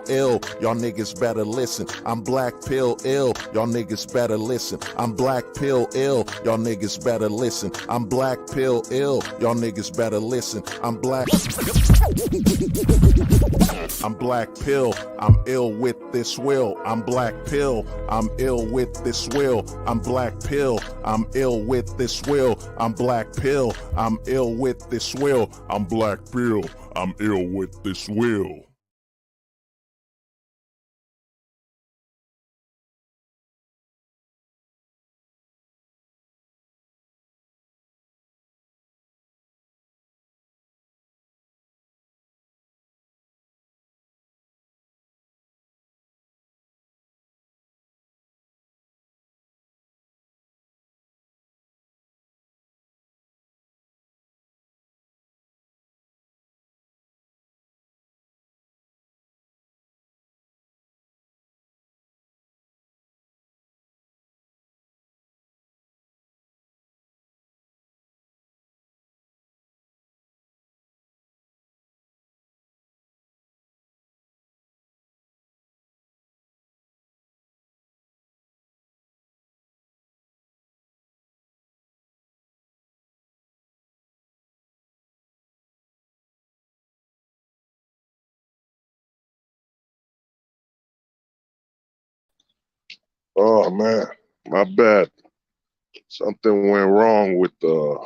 ill. Y'all niggas better listen. I'm black pill ill. Y'all niggas better listen. I'm black pill ill. Y'all niggas better listen. I'm black pill ill. Y'all niggas better listen. I'm black pill. I'm ill with this will. I'm black pill. I'm ill with this will. I'm black pill. I'm ill with this will. I'm black pill. I'm ill with this will. I'm black pill. I'm ill with this will. Oh man, my bad. Something went wrong with the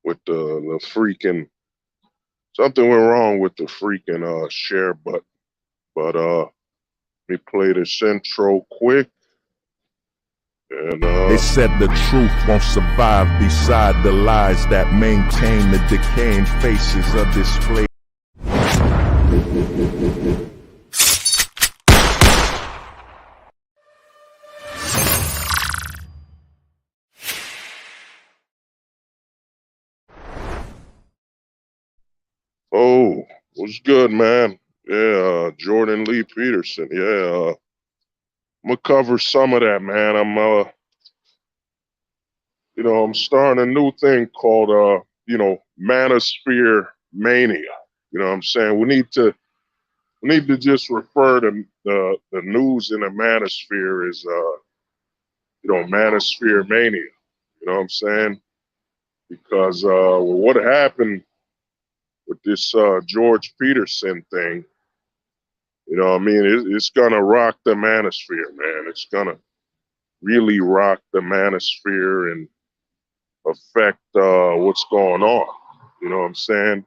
freaking something went wrong with the freaking share button. But let me play this intro quick. And They said the truth won't survive beside the lies that maintain the decaying faces of display. oh, what's good, man? Yeah, Jordan Lee Peterson. Yeah, I'm gonna cover some of that, man. I'm starting a new thing called Manosphere Mania. You know what I'm saying? We need to just refer to the news in the manosphere as Manosphere Mania. You know what I'm saying? Because what happened with this George Peterson thing, you know what I mean? It's gonna rock the manosphere, man. It's gonna really rock the manosphere and affect what's going on. You know what I'm saying?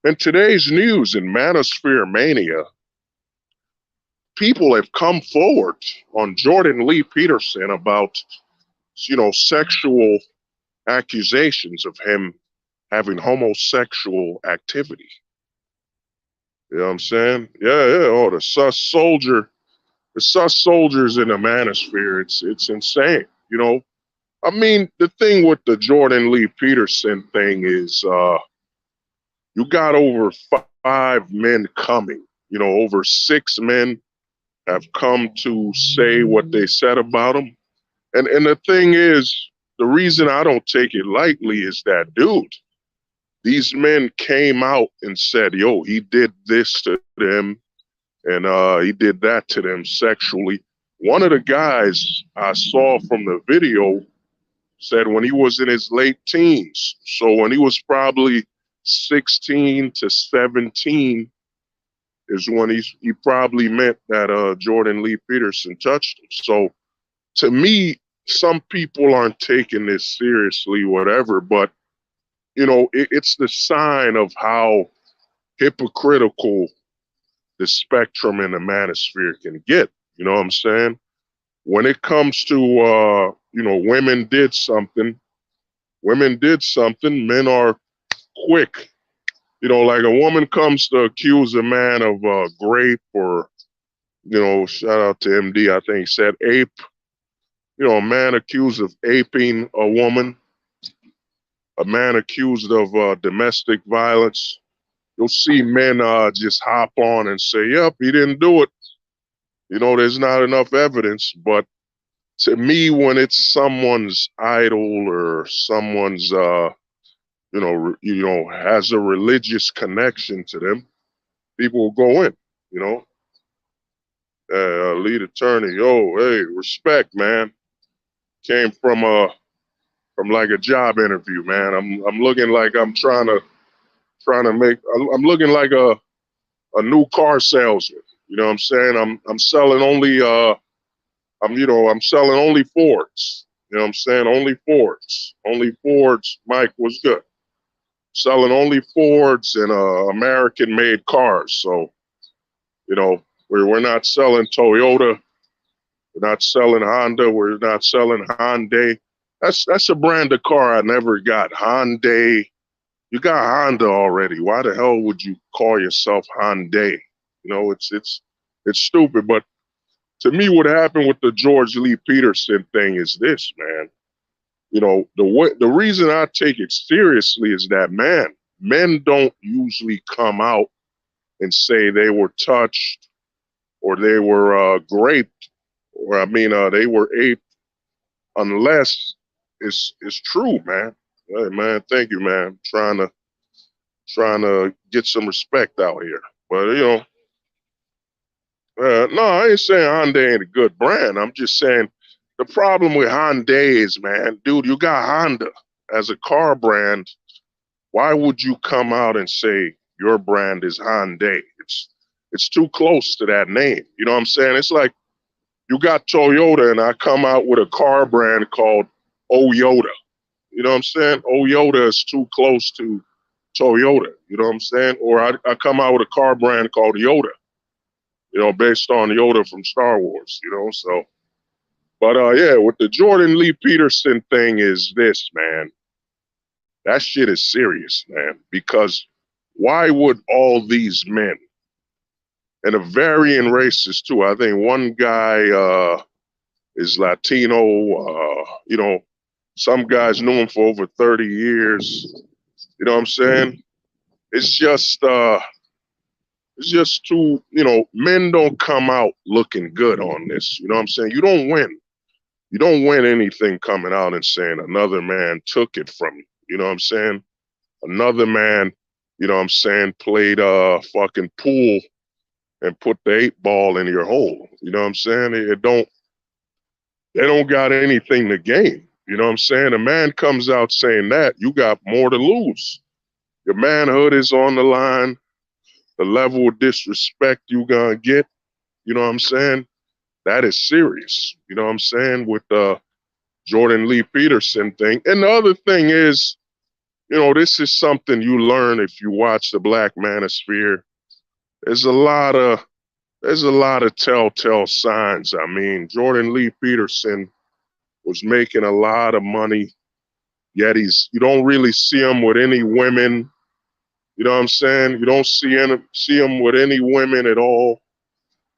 In today's news in Manosphere Mania, people have come forward on Jordan Lee Peterson about, sexual accusations of him having homosexual activity. You know what I'm saying? Yeah. Oh, the sus soldiers in the manosphere, it's insane. You know, I mean, the thing with the Jordan Lee Peterson thing is you got over 5 men coming. You know, over 6 men have come to say what they said about him. And the thing is, the reason I don't take it lightly is that, dude, these men came out and said, yo, he did this to them and he did that to them sexually. One of the guys I saw from the video said when he was in his late teens, so when he was probably 16 to 17 is when he probably meant that Jordan Lee Peterson touched him. So to me, some people aren't taking this seriously, whatever, but it's the sign of how hypocritical the spectrum in the manosphere can get. You know what I'm saying? When it comes to women did something, men are quick. Like a woman comes to accuse a man of grape or, shout out to MD, I think said ape. A man accused of aping a woman, a man accused of domestic violence. You'll see men just hop on and say, yep, he didn't do it. There's not enough evidence. But to me, when it's someone's idol or someone's, has a religious connection to them, people will go in, you know. Lead attorney, yo, hey, respect, man. Came from like a job interview, man. I'm looking like I'm trying to make. I'm looking like a new car salesman. You know what I'm saying? I'm selling only I'm selling only Fords. You know what I'm saying? Only Fords. Only Fords. Mike was good. Selling only Fords and American made cars. So, you know, we're not selling Toyota, we're not selling Honda, we're not selling Hyundai. That's a brand of car I never got. Hyundai. You got Honda already. Why the hell would you call yourself Hyundai? You know, it's stupid. But to me, what happened with the George Lee Peterson thing is this, man. You know, the reason I take it seriously is that, man, men don't usually come out and say they were touched or they were raped or they were aped unless it's true, man. Hey, man, thank you, man. Trying to get some respect out here. But you know, no, I ain't saying Hyundai ain't a good brand. I'm just saying the problem with Hyundai is, man, dude, you got Honda as a car brand. Why would you come out and say your brand is Hyundai? It's too close to that name. You know what I'm saying? It's like you got Toyota and I come out with a car brand called Oyota. You know what I'm saying? Oyota is too close to Toyota. You know what I'm saying? Or I come out with a car brand called Yoda, you know, based on Yoda from Star Wars, you know, so. But yeah, with the Jordan Lee Peterson thing is this, man. That shit is serious, man, because why would all these men, and a varying races too, I think one guy is Latino, you know, some guys knew him for over 30 years, you know what I'm saying? It's just too, you know, men don't come out looking good on this, you know what I'm saying? You don't win. You don't win anything coming out and saying another man took it from you. You know what I'm saying? Another man, you know what I'm saying, played fucking pool and put the 8 ball in your hole. You know what I'm saying? They don't got anything to gain. You know what I'm saying? A man comes out saying that, you got more to lose. Your manhood is on the line. The level of disrespect you gonna get, you know what I'm saying? That is serious. You know what I'm saying? With the Jordan Lee Peterson thing. And the other thing is, you know, this is something you learn if you watch the Black Manosphere. There's a lot of telltale signs. I mean, Jordan Lee Peterson was making a lot of money, yet you don't really see him with any women. You know what I'm saying? You don't see him with any women at all.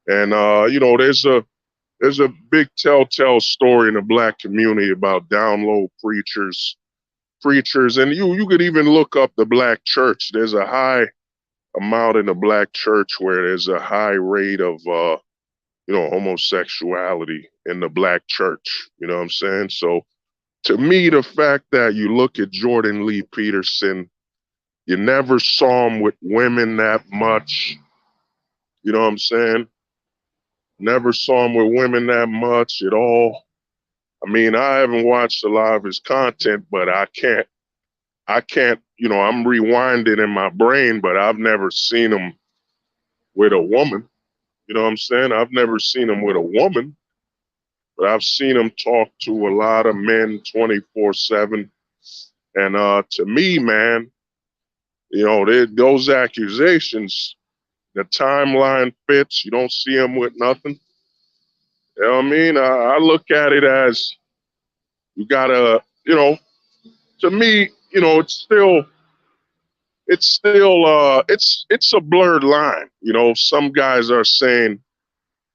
And you know, there's a big telltale story in the Black community about down low preachers, and you could even look up the Black church. There's a high amount in the Black church where there's a high rate of you know, homosexuality in the Black church. You know what I'm saying? So to me, the fact that you look at Jordan Lee Peterson, you never saw him with women that much. You know what I'm saying? Never saw him with women that much at all. I mean, I haven't watched a lot of his content, but I can't, you know, I'm rewinding in my brain, but I've never seen him with a woman. You know what I'm saying? I've never seen him with a woman, but I've seen him talk to a lot of men 24/7. And to me, man, you know, those accusations, the timeline fits. You don't see him with nothing. You know what I mean? I look at it as you gotta, you know, to me, you know, it's a blurred line. You know, some guys are saying,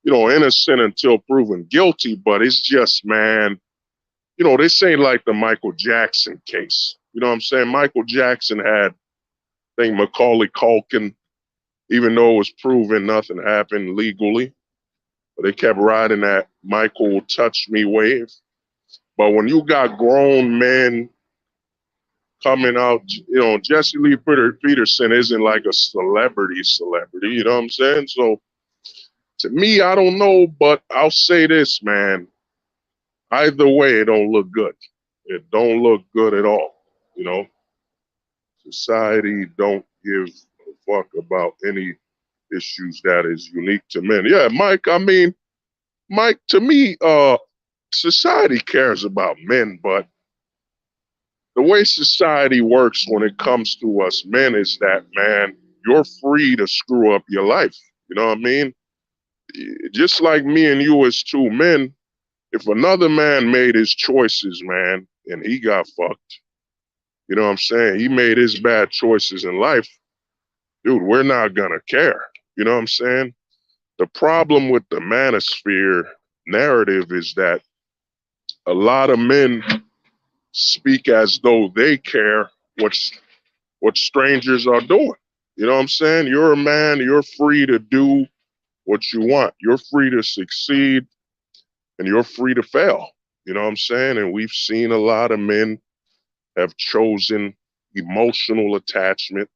you know, innocent until proven guilty, but it's just, man, you know, this ain't like the Michael Jackson case. You know what I'm saying? Michael Jackson had, I think, Macaulay Culkin, even though it was proven nothing happened legally, but they kept riding that Michael touch me wave. But when you got grown men coming out. You know, Jesse Lee Peterson isn't like a celebrity, you know what I'm saying? So to me, I don't know, but I'll say this, man. Either way, it don't look good. It don't look good at all. You know, society don't give a fuck about any issues that is unique to men. Yeah, Mike, I mean, Mike, to me, society cares about men, but the way society works when it comes to us men is that, man, you're free to screw up your life. You know what I mean? Just like me and you as two men, if another man made his choices, man, and he got fucked, you know what I'm saying? He made his bad choices in life, dude, we're not gonna care. You know what I'm saying? The problem with the manosphere narrative is that a lot of men speak as though they care what strangers are doing. You know what I'm saying? You're a man, you're free to do what you want. You're free to succeed and you're free to fail. You know what I'm saying? And we've seen a lot of men have chosen emotional attachment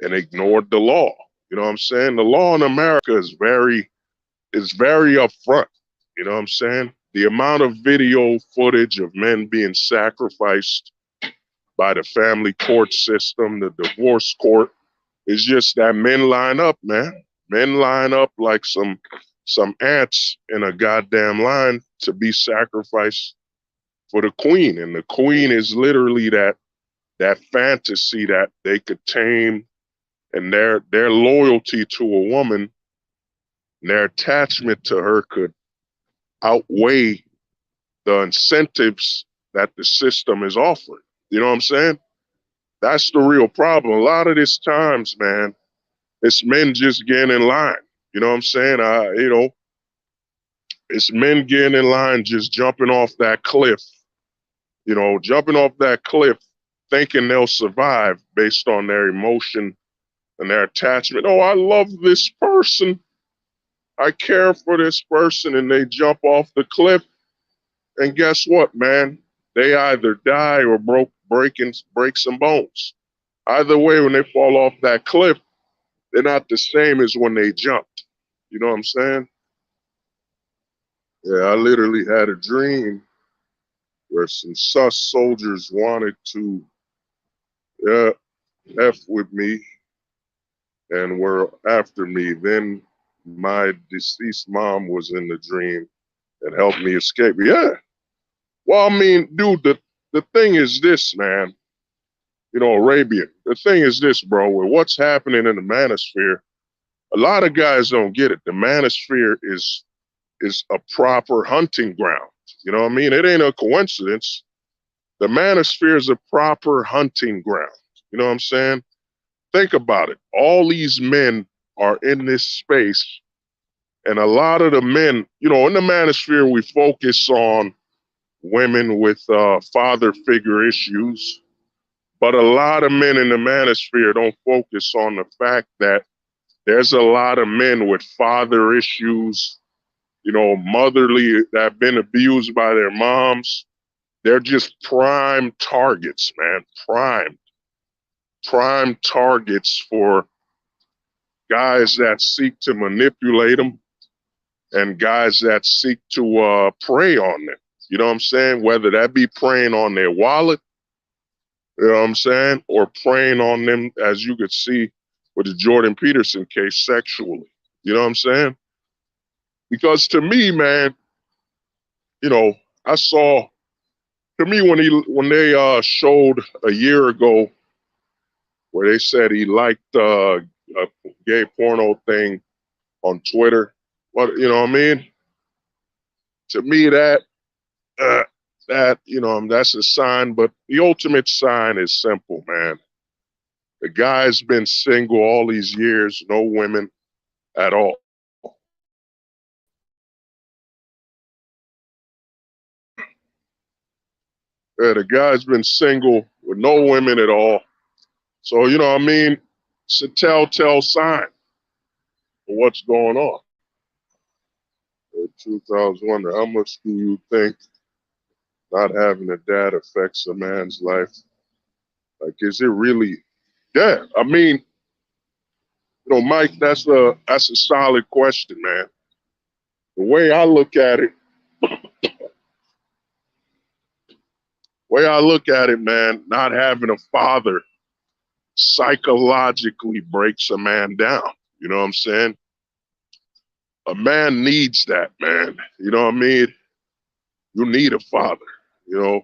and ignored the law. You know what I'm saying? The law in America is very upfront. You know what I'm saying? The amount of video footage of men being sacrificed by the family court system, the divorce court, is just that men line up, man. Men line up like some ants in a goddamn line to be sacrificed for the queen. And the queen is literally that fantasy that they could tame, and their loyalty to a woman and their attachment to her could outweigh the incentives that the system is offering. You know what I'm saying? That's the real problem. A lot of these times, man, it's men just getting in line. You know what I'm saying? You know, it's men getting in line, just jumping off that cliff. You know, jumping off that cliff, thinking they'll survive based on their emotion and their attachment. Oh, I love this person. I care for this person, and they jump off the cliff. And guess what, man? They either die or break some bones. Either way, when they fall off that cliff, they're not the same as when they jumped. You know what I'm saying? Yeah, I literally had a dream where some sus soldiers wanted to F with me and were after me. Then my deceased mom was in the dream and helped me escape. Yeah. Well, I mean, dude, the thing is this, man. You know, Arabian. The thing is this, bro, with what's happening in the manosphere, a lot of guys don't get it. The manosphere is a proper hunting ground. You know what I mean? It ain't a coincidence. The manosphere is a proper hunting ground. You know what I'm saying? Think about it. All these men are in this space, and a lot of the men, you know, in the manosphere, we focus on women with father figure issues, but a lot of men in the manosphere don't focus on the fact that there's a lot of men with father issues, you know, motherly, that have been abused by their moms. They're just prime targets, man. Prime targets for guys that seek to manipulate them and guys that seek to prey on them. You know what I'm saying? Whether that be preying on their wallet, you know what I'm saying, or preying on them, as you could see with the Jordan Peterson case, sexually. You know what I'm saying? Because to me, man, you know, I saw, to me, when they showed a year ago where they said he liked a gay porno thing on Twitter, what, you know what I mean? To me, that, you know, that's a sign, but the ultimate sign is simple, man. The guy's been single all these years, no women at all. Yeah, the guy's been single with no women at all. So, you know what I mean? It's a telltale sign of what's going on. The truth, I was wondering, how much do you think not having a dad affects a man's life? Like, is it really? Yeah, I mean, Mike, that's a solid question, man. The way I look at it, man, not having a father psychologically breaks a man down. You know what I'm saying? A man needs that, man. You know what I mean? You need a father, you know,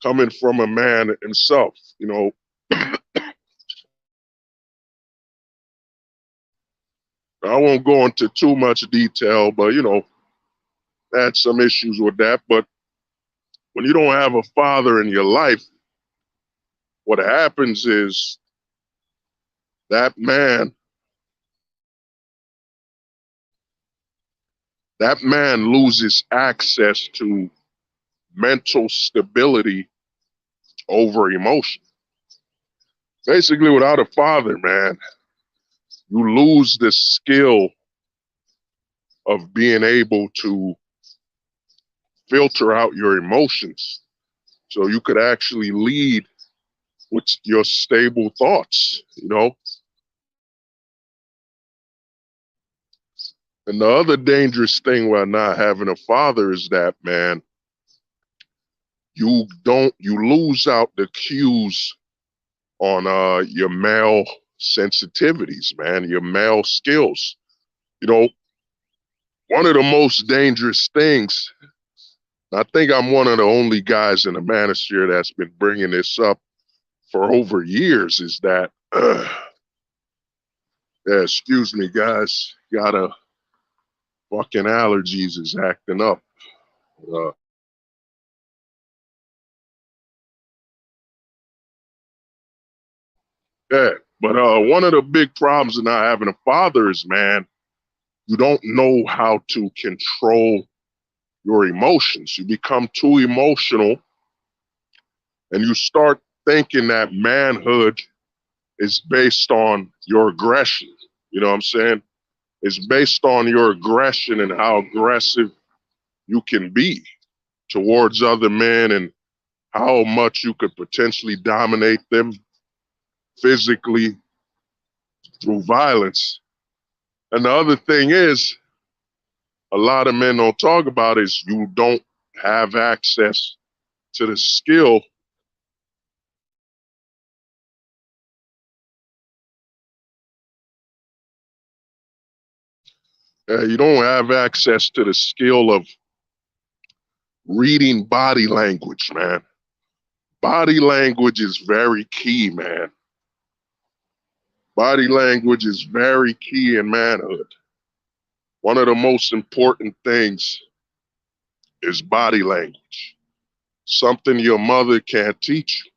coming from a man himself, you know. I won't go into too much detail, but, I had some issues with that. But when you don't have a father in your life, what happens is that man, that man loses access to mental stability over emotion. Basically, without a father, man, you lose the skill of being able to filter out your emotions so you could actually lead with your stable thoughts, And the other dangerous thing while not having a father is that, man, you lose out the cues on your male sensitivities, man, your male skills. One of the most dangerous things, I think I'm one of the only guys in the manosphere that's been bringing this up for over years, is that, yeah, excuse me, guys, got a fucking allergies is acting up. Uh, yeah, but one of the big problems in not having a father is, man, you don't know how to control your emotions. You become too emotional and you start thinking that manhood is based on your aggression. You know what I'm saying? It's based on your aggression and how aggressive you can be towards other men and how much you could potentially dominate them physically through violence. And the other thing is, a lot of men don't talk about is you don't have access to the skill. You don't have access to the skill of reading body language, man. Body language is very key, man. Body language is very key in manhood. One of the most important things is body language. Something your mother can't teach you.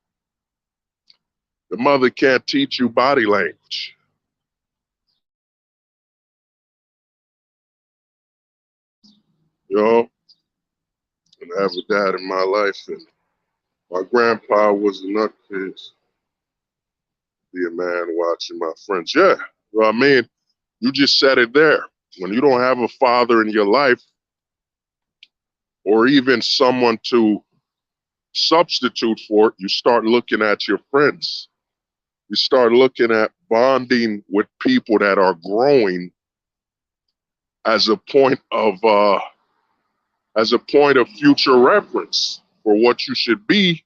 The mother can't teach you body language. You know, and I have a dad in my life, and my grandpa was a nutcase. Be a man watching my friends. Yeah, well, I mean, you just said it there. When you don't have a father in your life, or even someone to substitute for it, you start looking at your friends. You start looking at bonding with people that are growing as a point of future reference for what you should be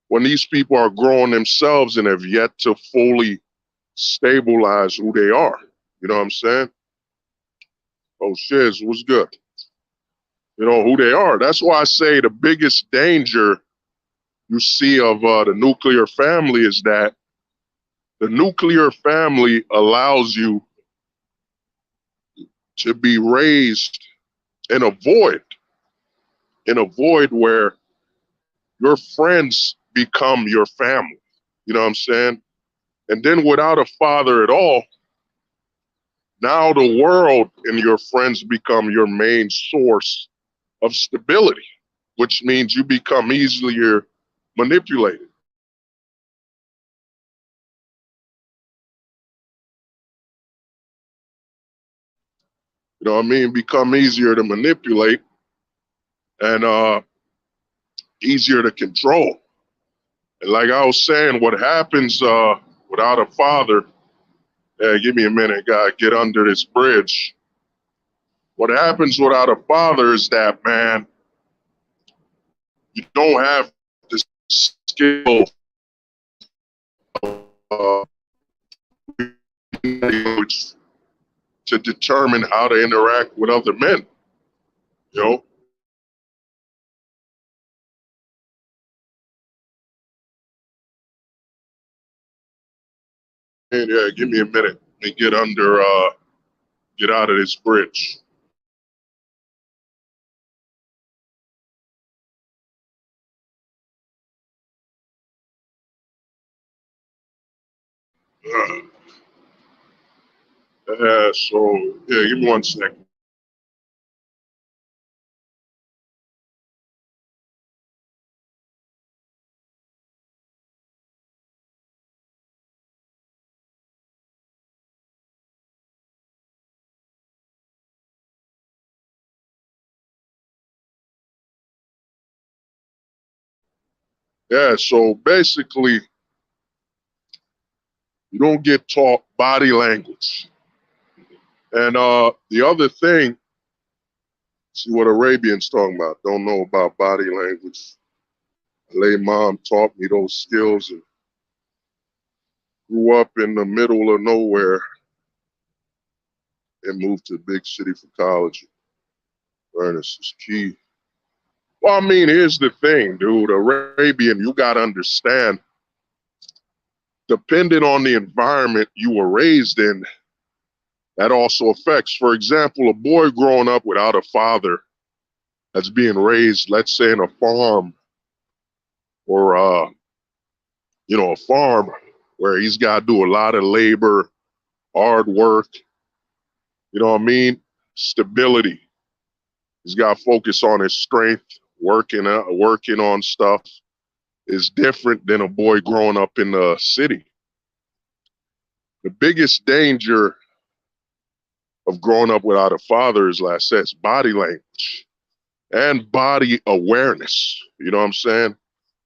when these people are growing themselves and have yet to fully stabilize who they are. You know what I'm saying? Oh, shiz, what's good? You know who they are. That's why I say the biggest danger you see of the nuclear family is that the nuclear family allows you to be raised in a void where your friends become your family. You know what I'm saying? And then without a father at all, now the world and your friends become your main source of stability, which means you become easily manipulated. You know what I mean? Become easier to manipulate and easier to control. And like I was saying, what happens without a father, give me a minute, gotta get under this bridge. What happens without a father is that, man, you don't have the skill uh, to determine how to interact with other men. You know, and yeah, give me a minute and get out of this bridge. So yeah, give me 1 second. Yeah, so basically, you don't get taught body language. And the other thing, see what Arabians talking about. Don't know about body language. Lay mom taught me those skills and grew up in the middle of nowhere and moved to a big city for college. Awareness is key. Well, I mean, here's the thing, dude. Arabian, you got to understand, depending on the environment you were raised in, that also affects. For example, a boy growing up without a father that's being raised, let's say, in a farm or, a farm where he's got to do a lot of labor, hard work, you know what I mean? Stability. He's got to focus on his strength, working on stuff is different than a boy growing up in the city. The biggest danger of growing up without a father is, like I said, body language and body awareness. You know what I'm saying?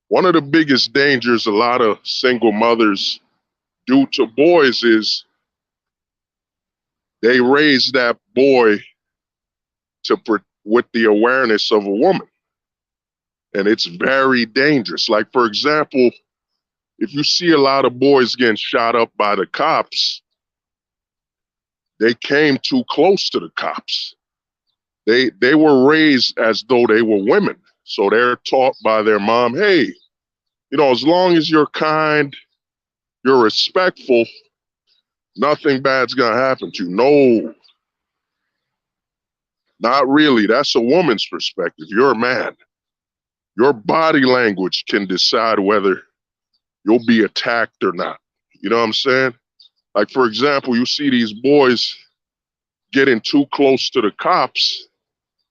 One of the biggest dangers a lot of single mothers do to boys is they raise that boy with the awareness of a woman. And it's very dangerous. Like, for example, if you see a lot of boys getting shot up by the cops, they came too close to the cops. They were raised as though they were women. So they're taught by their mom, hey, as long as you're kind, you're respectful, nothing bad's gonna happen to you. No, not really. That's a woman's perspective. You're a man. Your body language can decide whether you'll be attacked or not. You know what I'm saying? Like, for example, you see these boys getting too close to the cops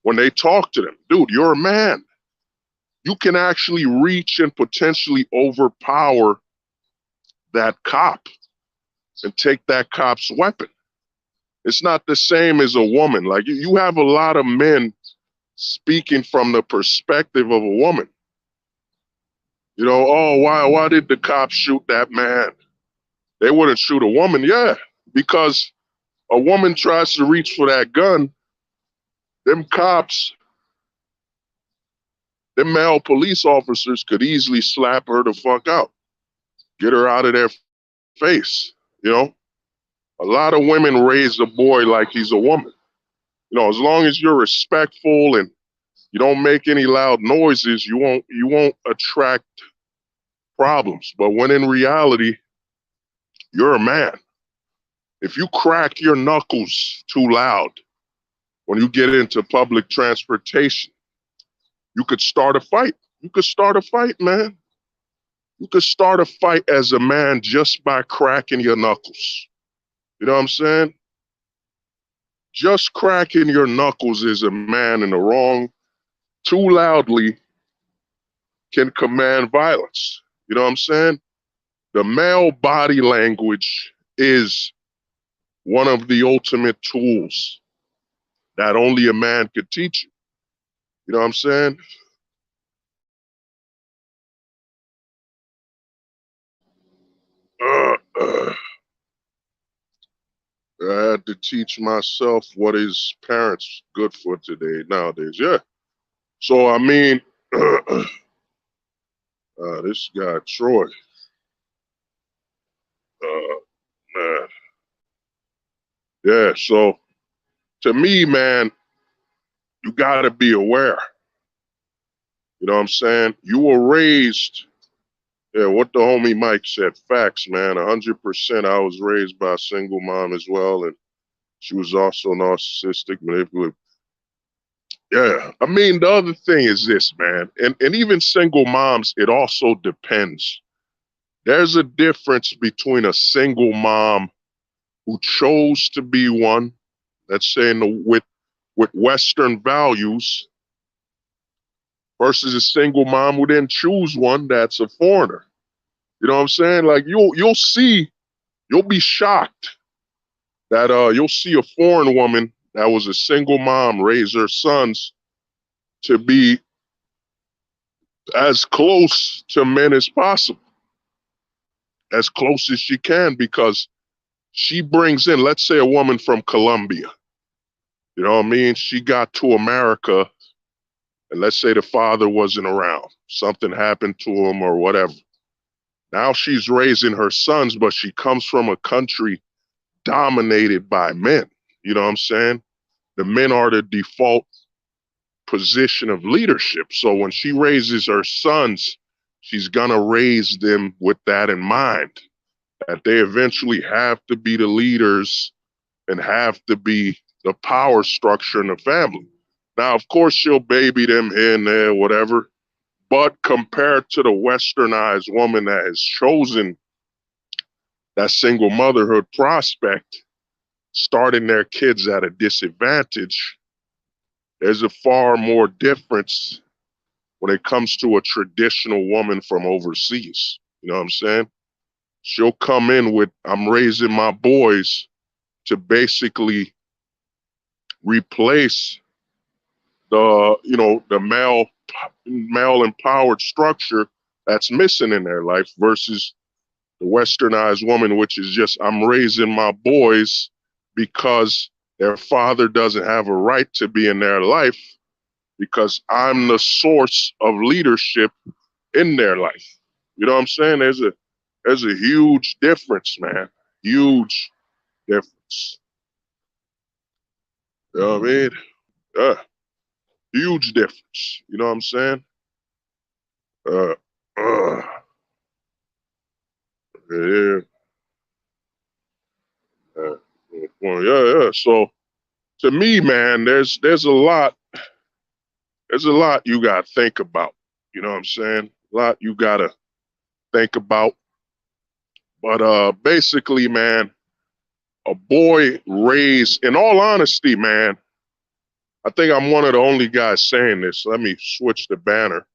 when they talk to them. Dude, you're a man. You can actually reach and potentially overpower that cop and take that cop's weapon. It's not the same as a woman. Like, you have a lot of men speaking from the perspective of a woman. Oh, why did the cops shoot that man? They wouldn't shoot a woman. Yeah, because a woman tries to reach for that gun, them cops, them male police officers could easily slap her the fuck out, get her out of their face. A lot of women raise a boy like he's a woman. As long as you're respectful and you don't make any loud noises, you won't attract problems. But when in reality, you're a man. If you crack your knuckles too loud when you get into public transportation, you could start a fight. You could start a fight, man. You could start a fight as a man just by cracking your knuckles. You know what I'm saying? Just cracking your knuckles as a man in the wrong too loudly can command violence. You know what I'm saying? The male body language is one of the ultimate tools that only a man could teach you. You know what I'm saying? I had to teach myself what is parents good for today nowadays. Yeah. So I mean, this guy Troy, man, yeah. So to me, man, you got to be aware. You know what I'm saying? You were raised. Yeah, what the homie Mike said, facts, man. 100%. I was raised by a single mom as well, and she was also narcissistic, manipulative. Yeah, I mean, the other thing is this, man, and even single moms, it also depends. There's a difference between a single mom who chose to be one, let's say with Western values, versus a single mom who didn't choose one that's a foreigner. You know what I'm saying? Like you'll be shocked that you'll see a foreign woman that was a single mom raise her sons to be as close to men as possible, as close as she can, because she brings in, let's say, a woman from Colombia. You know what I mean? She got to America, and let's say the father wasn't around. Something happened to him or whatever. Now she's raising her sons, but she comes from a country dominated by men. You know what I'm saying? The men are the default position of leadership. So when she raises her sons, she's going to raise them with that in mind, that they eventually have to be the leaders and have to be the power structure in the family. Now, of course, she'll baby them here and there, whatever. But compared to the westernized woman that has chosen that single motherhood prospect, starting their kids at a disadvantage, there's a far more difference when it comes to a traditional woman from overseas. You know what I'm saying? She'll come in with, I'm raising my boys to basically replace the male empowered structure that's missing in their life, versus the westernized woman, which is just, I'm raising my boys because their father doesn't have a right to be in their life, because I'm the source of leadership in their life. You know what I'm saying? There's a huge difference, man. Huge difference. You know what I mean? Yeah. Huge difference. You know what I'm saying? Uh, uh, yeah, uh, well, yeah. So to me, man, there's a lot you got to think about. You know what I'm saying? A lot you got to think about. But basically, man, a boy raised, in all honesty, man, I think I'm one of the only guys saying this. Let me switch the banner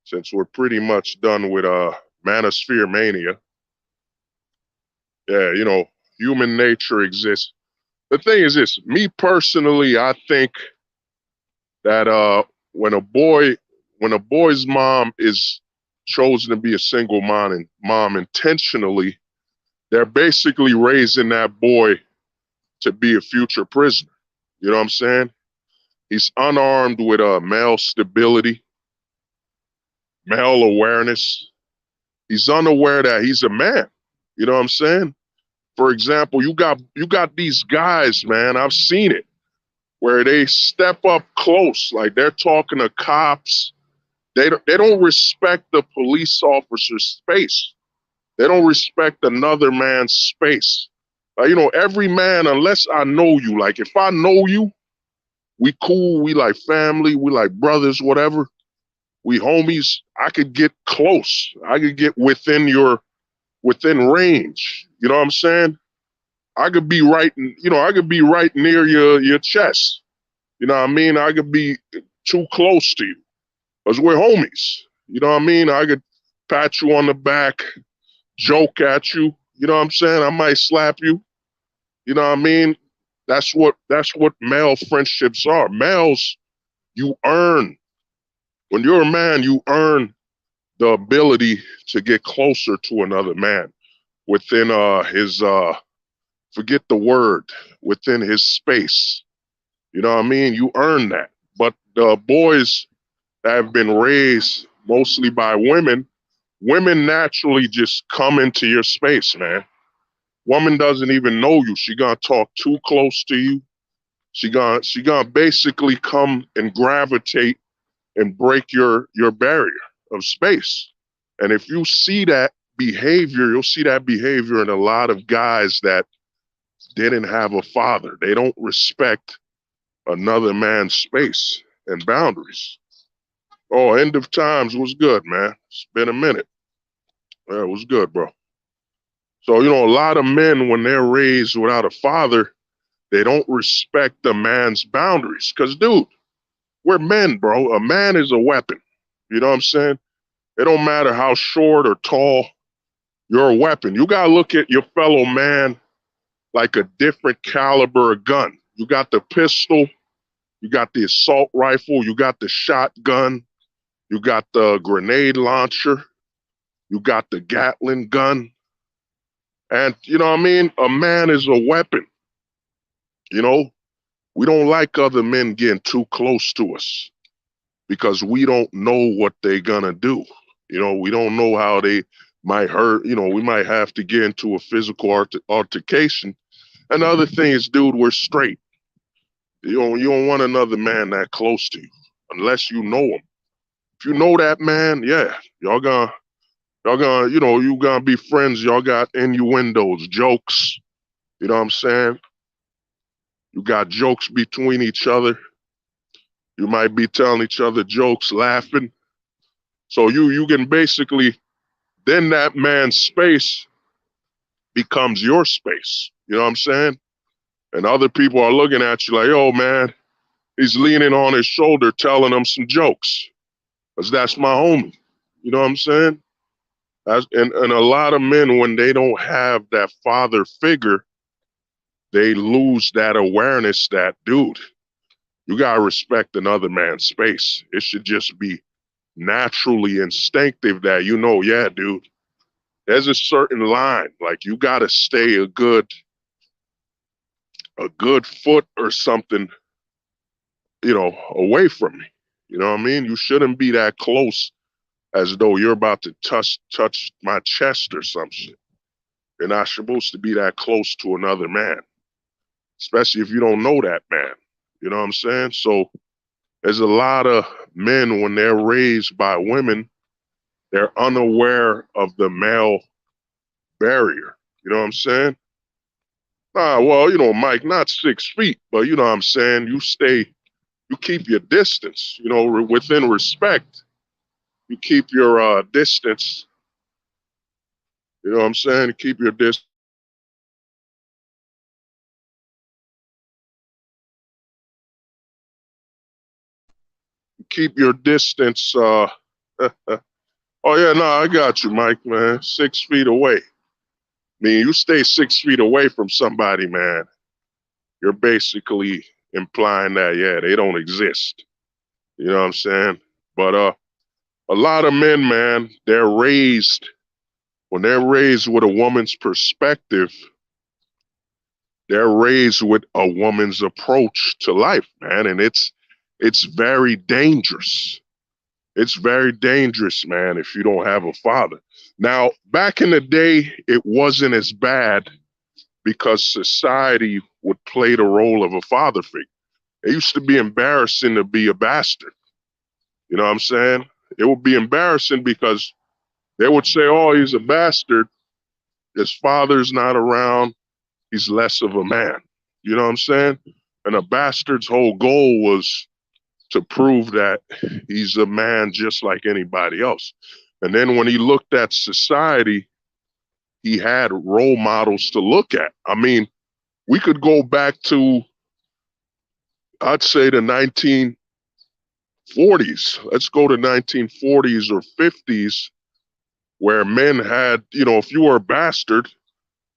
since we're pretty much done with Manosphere Mania. Yeah, human nature exists. The thing is this, me personally, I think that when a boy's mom is chosen to be a single mom intentionally, they're basically raising that boy to be a future prisoner. You know what I'm saying? He's unarmed with male stability, male awareness. He's unaware that he's a man. You know what I'm saying? For example, you got these guys, man. I've seen it where they step up close, like they're talking to cops. They don't respect the police officer's space. They don't respect another man's space. Every man, unless I know you, like if I know you, we cool, we like family, we like brothers, whatever. We homies. I could get close. I could get within range. You know what I'm saying? I could be I could be right near your chest. You know what I mean? I could be too close to you because we're homies. You know what I mean? I could pat you on the back, joke at you. You know what I'm saying? I might slap you. You know what I mean? That's what male friendships are. Males, you earn. When you're a man, you earn the ability to get closer to another man within his forget the word, within his space. You know what I mean? You earn that. But the boys that have been raised mostly by women, women naturally just come into your space, man. Woman doesn't even know you. She gonna talk too close to you. She gonna basically come and gravitate and break your barrier of space. And if you see that behavior, you'll see that behavior in a lot of guys that didn't have a father. They don't respect another man's space and boundaries. Oh, end of times was good, man. It's been a minute. Yeah, it was good, bro. So, a lot of men, when they're raised without a father, they don't respect the man's boundaries. Because, dude, we're men, bro. A man is a weapon. You know what I'm saying? It don't matter how short or tall, you're a weapon. You got to look at your fellow man like a different caliber of gun. You got the pistol, you got the assault rifle, you got the shotgun, you got the grenade launcher, you got the Gatling gun. And you know what I mean? A man is a weapon. You know, we don't like other men getting too close to us because we don't know what they're gonna do. We don't know how they might hurt. We might have to get into a physical altercation. And the other thing is, dude, we're straight. You don't want another man that close to you unless you know him. If you know that man, yeah, you gonna be friends. Y'all got innuendos, jokes. You know what I'm saying? You got jokes between each other. You might be telling each other jokes, laughing. So you can basically, then that man's space becomes your space. You know what I'm saying? And other people are looking at you like, oh man, he's leaning on his shoulder telling them some jokes. Because that's my homie. You know what I'm saying? And a lot of men, when they don't have that father figure, they lose that awareness that, dude, you got to respect another man's space. It should just be naturally instinctive that, yeah, dude, there's a certain line. Like you got to stay a good foot or something, away from me. You know what I mean? You shouldn't be that close as though you're about to touch my chest or some shit. You're not supposed to be that close to another man, especially if you don't know that man. You know what I'm saying? So there's a lot of men, when they're raised by women, they're unaware of the male barrier. You know what I'm saying? Well, Mike, not 6 feet, but you know what I'm saying? You keep your distance, within respect. You keep your distance. You know what I'm saying? You keep your distance. Keep your distance. Oh yeah, no, I got you, Mike, man. 6 feet away. I mean, you stay 6 feet away from somebody, man, you're basically implying that, yeah, they don't exist. You know what I'm saying? But a lot of men, man, when they're raised with a woman's perspective, they're raised with a woman's approach to life, man, and it's very dangerous. It's very dangerous, man, if you don't have a father. Now, back in the day, it wasn't as bad because society would play the role of a father figure. It used to be embarrassing to be a bastard. You know what I'm saying? It would be embarrassing because they would say, oh, he's a bastard. His father's not around. He's less of a man. You know what I'm saying? And a bastard's whole goal was to prove that he's a man just like anybody else. And then when he looked at society, he had role models to look at. I mean, we could go back to, I'd say, the 1940s. Let's go to 1940s or 50s, where men had, if you were a bastard,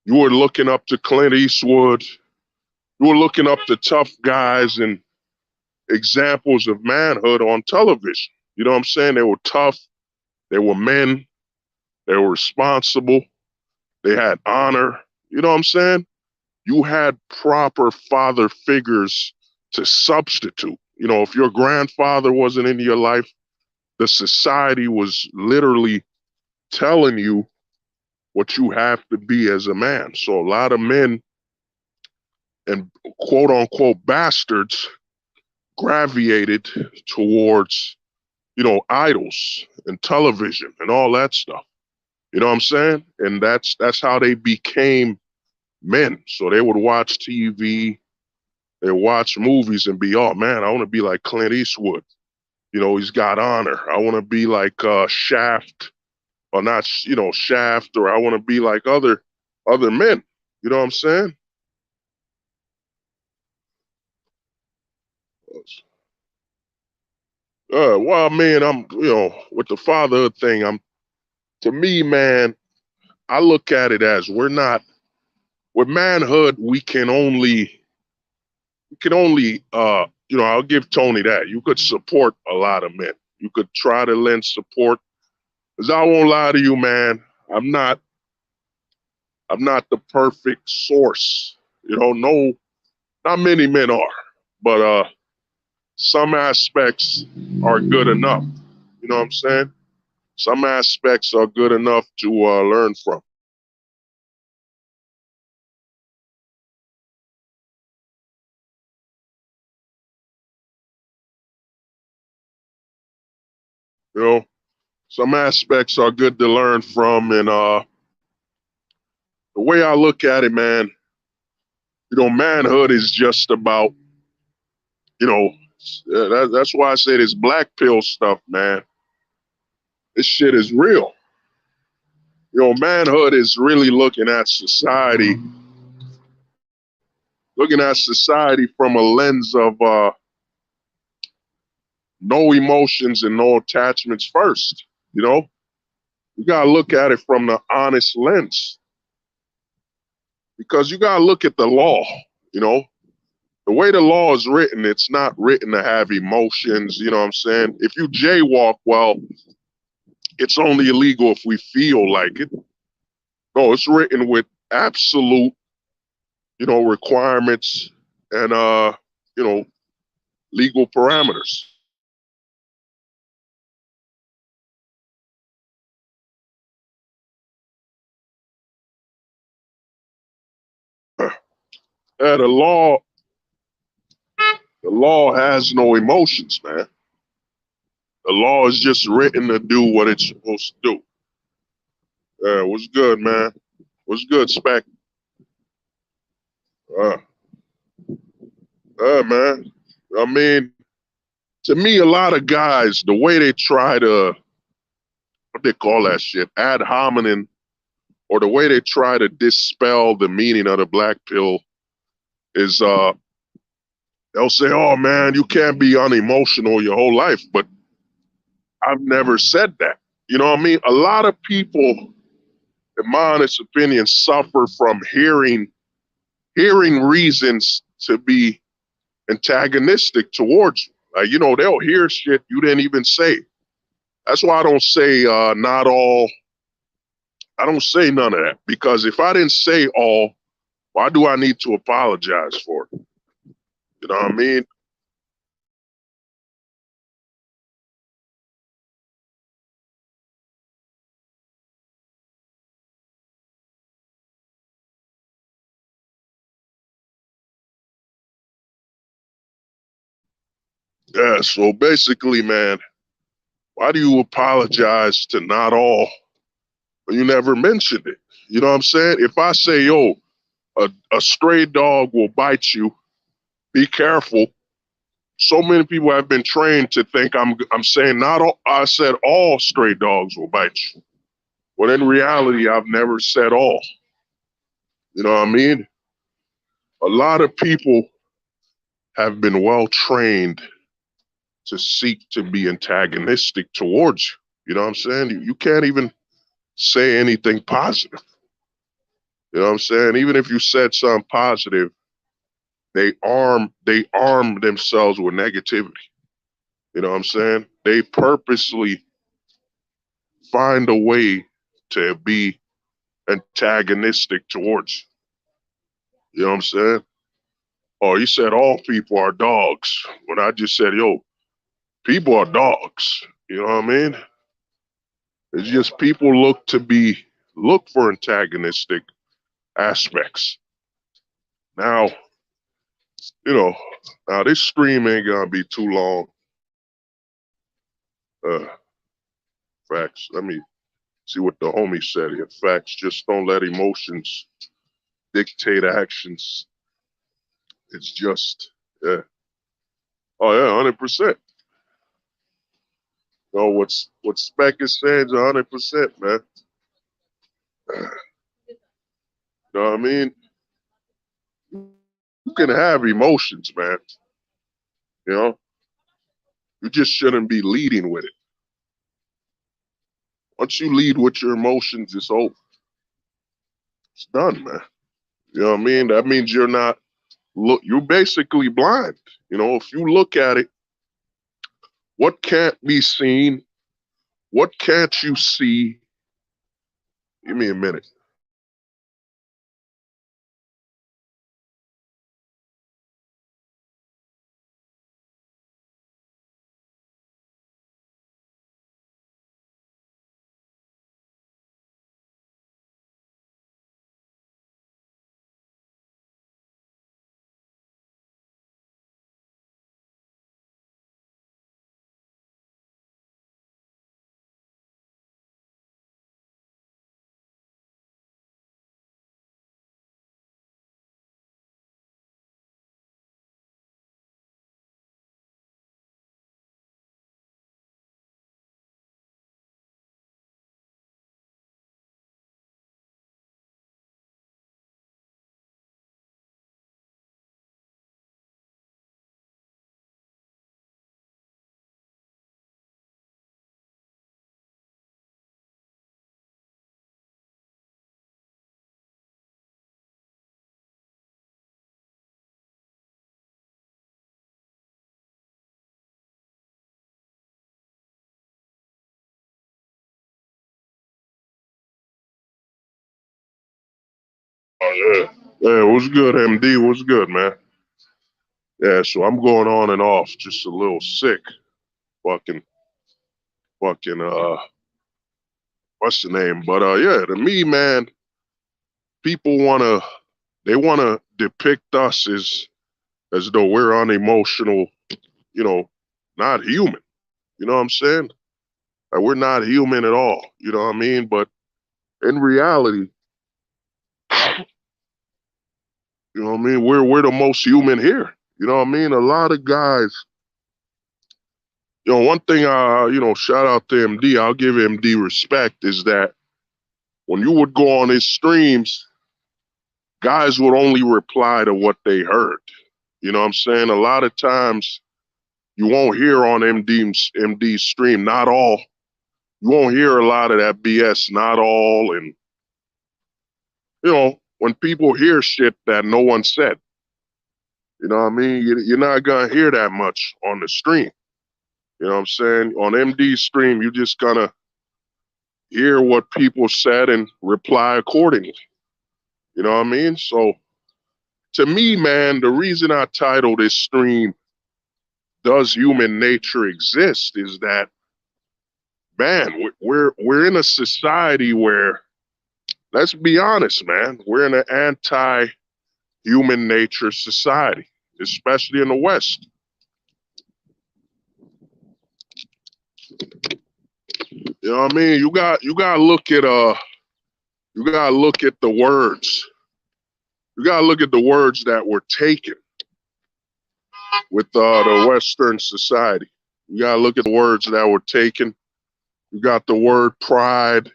you were looking up to Clint Eastwood. You were looking up to tough guys and examples of manhood on television. You know what I'm saying? They were tough. They were men. They were responsible. They had honor. You know what I'm saying? you had proper father figures to substitute. You know, if your grandfather wasn't in your life, the society was literally telling you what you have to be as a man. So a lot of men and quote unquote bastards gravitated towards, you know, idols and television and all that stuff. You know what I'm saying? And that's how they became men. So they would watch TV, they watch movies and be, oh man, I want to be like Clint Eastwood. You know, he's got honor. I want to be like Shaft, or not, you know, Shaft, or I want to be like other men. You know what I'm saying? Well, man, I'm, you know, with the fatherhood thing, to me, man, I look at it as we're not, with manhood, we can only, you know, I'll give Tony that. You could support a lot of men. You could try to lend support. Cause I won't lie to you, man. I'm not, I'm not the perfect source. You know, no, not many men are, but some aspects are good enough. You know what I'm saying? Some aspects are good enough to learn from. You know, some aspects are good to learn from, and the way I look at it, man, you know, manhood is just about, you know, that's why I say this black pill stuff, man. This shit is real. You know, manhood is really looking at society from a lens of no emotions and no attachments first. You know, you gotta look at it from the honest lens because you gotta look at the law. You know, the way the law is written, it's not written to have emotions. You know what I'm saying? If you jaywalk, well, it's only illegal if we feel like it. No, it's written with absolute, you know, requirements and you know, legal parameters. The law has no emotions, man. The law is just written to do what it's supposed to do. What's good, man? What's good, Spec? Uh, man. I mean, to me, a lot of guys, the way they try to, what they call that shit, ad hominem, or the way they try to dispel the meaning of the black pill is they'll say, oh man, you can't be unemotional your whole life. But I've never said that. You know what I mean? A lot of people, in my honest opinion, suffer from hearing reasons to be antagonistic towards you. Like, you know, they'll hear shit you didn't even say. That's why I don't say not all. I don't say none of that because if I didn't say all, why do I need to apologize for it? You know what I mean? Yeah. So basically, man, why do you apologize to not all when you never mentioned it? You know what I'm saying? If I say, yo, a stray dog will bite you, be careful. So many people have been trained to think I'm saying not all. I said all stray dogs will bite you. When in reality, I've never said all. You know what I mean? A lot of people have been well trained to seek to be antagonistic towards you. You know what I'm saying? You can't even say anything positive. You know what I'm saying? Even if you said something positive, they arm themselves with negativity. You know what I'm saying? They purposely find a way to be antagonistic towards you. You know what I'm saying? Oh, he said all people are dogs. When I just said, yo, people are dogs. You know what I mean? It's just people look for antagonistic aspects. Now, you know, now this stream ain't gonna be too long. Facts. Let me see what the homie said here. Facts. Just don't let emotions dictate actions. It's just, yeah. Oh yeah, 100%. You know what Spec is saying is 100%, man. You know what I mean? You can have emotions, man. You know, you just shouldn't be leading with it. Once you lead with your emotions, it's over. It's done, man. You know what I mean? That means you're basically blind. You know, if you look at it, what can't be seen, what can't you see? Give me a minute. Oh yeah. Yeah, what's good, MD? What's good, man? Yeah, so I'm going on and off, just a little sick. Fucking what's the name? But yeah, to me, man, people wanna depict us as though we're unemotional, you know, not human. You know what I'm saying? Like, we're not human at all. You know what I mean? But in reality, you know what I mean? We're the most human here. You know what I mean? A lot of guys, one thing shout out to MD, I'll give MD respect, is that when you would go on his streams, guys would only reply to what they heard. You know what I'm saying? A lot of times you won't hear on MD's stream, not all. You won't hear a lot of that BS, not all. And, when people hear shit that no one said, you know what I mean? You're not going to hear that much on the stream. You know what I'm saying? On MD's stream, you're just going to hear what people said and reply accordingly. You know what I mean? So to me, man, the reason I titled this stream, Does Human Nature Exist, is that, man, we're in a society where, let's be honest, man, we're in an anti-human nature society, especially in the West. You know what I mean? You gotta look at the words. You gotta look at the words that were taken with the Western society. You gotta look at the words that were taken. You got the word pride,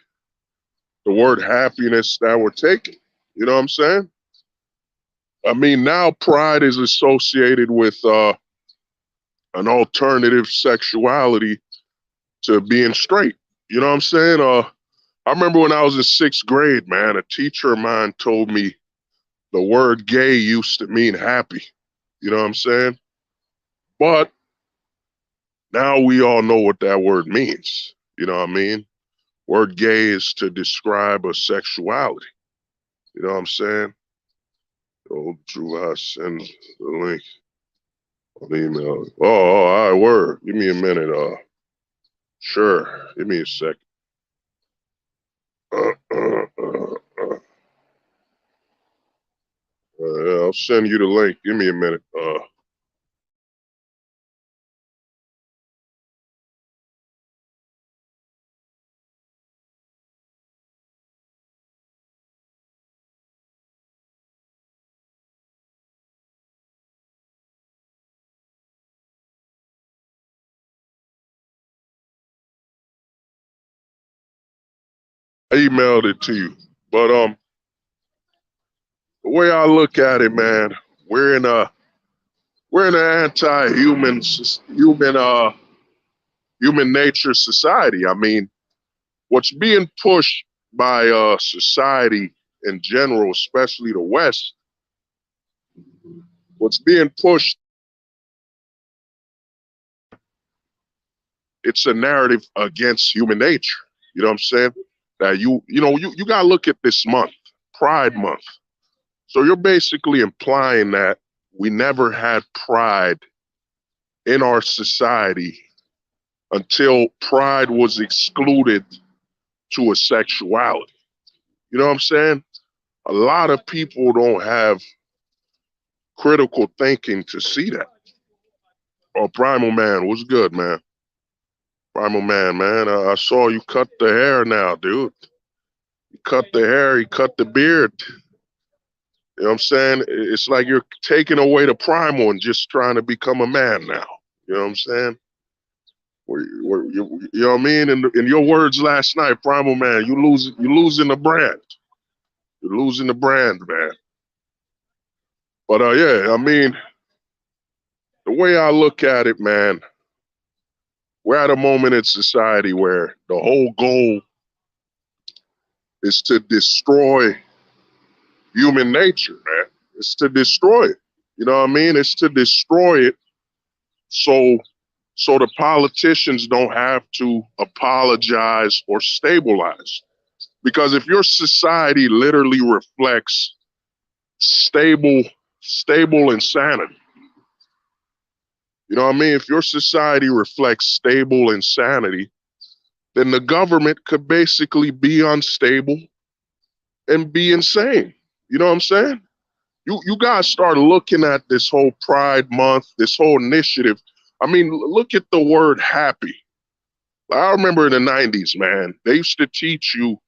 the word happiness that were taken. You know what I'm saying? I mean, now pride is associated with an alternative sexuality to being straight. You know what I'm saying? I remember when I was in 6th grade, man, a teacher of mine told me the word gay used to mean happy. You know what I'm saying? But now we all know what that word means. You know what I mean? Word gay is to describe a sexuality. You know what I'm saying? Oh, Drew, I send the link on email. Oh, all right, word. Give me a minute. Sure. Give me a second. I'll send you the link. Give me a minute. I emailed it to you. But the way I look at it, man, we're in a we're in an human nature society. I mean, what's being pushed by society in general, especially the West, what's being pushed, it's a narrative against human nature. You know what I'm saying? That you gotta look at this month, Pride Month. So you're basically implying that we never had pride in our society until pride was excluded to a sexuality. You know what I'm saying? A lot of people don't have critical thinking to see that. Oh, Primal Man, what's good, man? Primal Man, man. I saw you cut the hair now, dude. You cut the hair, you cut the beard. You know what I'm saying? It's like you're taking away the primal and just trying to become a man now. You know what I'm saying? You know what I mean? In your words last night, Primal Man, you're losing the brand. You're losing the brand, man. But yeah, I mean, the way I look at it, man, we're at a moment in society where the whole goal is to destroy human nature, man. It's to destroy it. You know what I mean? It's to destroy it so the politicians don't have to apologize or stabilize. Because if your society literally reflects stable insanity, you know what I mean? If your society reflects stable insanity, then the government could basically be unstable and be insane. You know what I'm saying? You guys start looking at this whole Pride Month, this whole initiative. I mean, look at the word happy. I remember in the 90s, man, they used to teach you,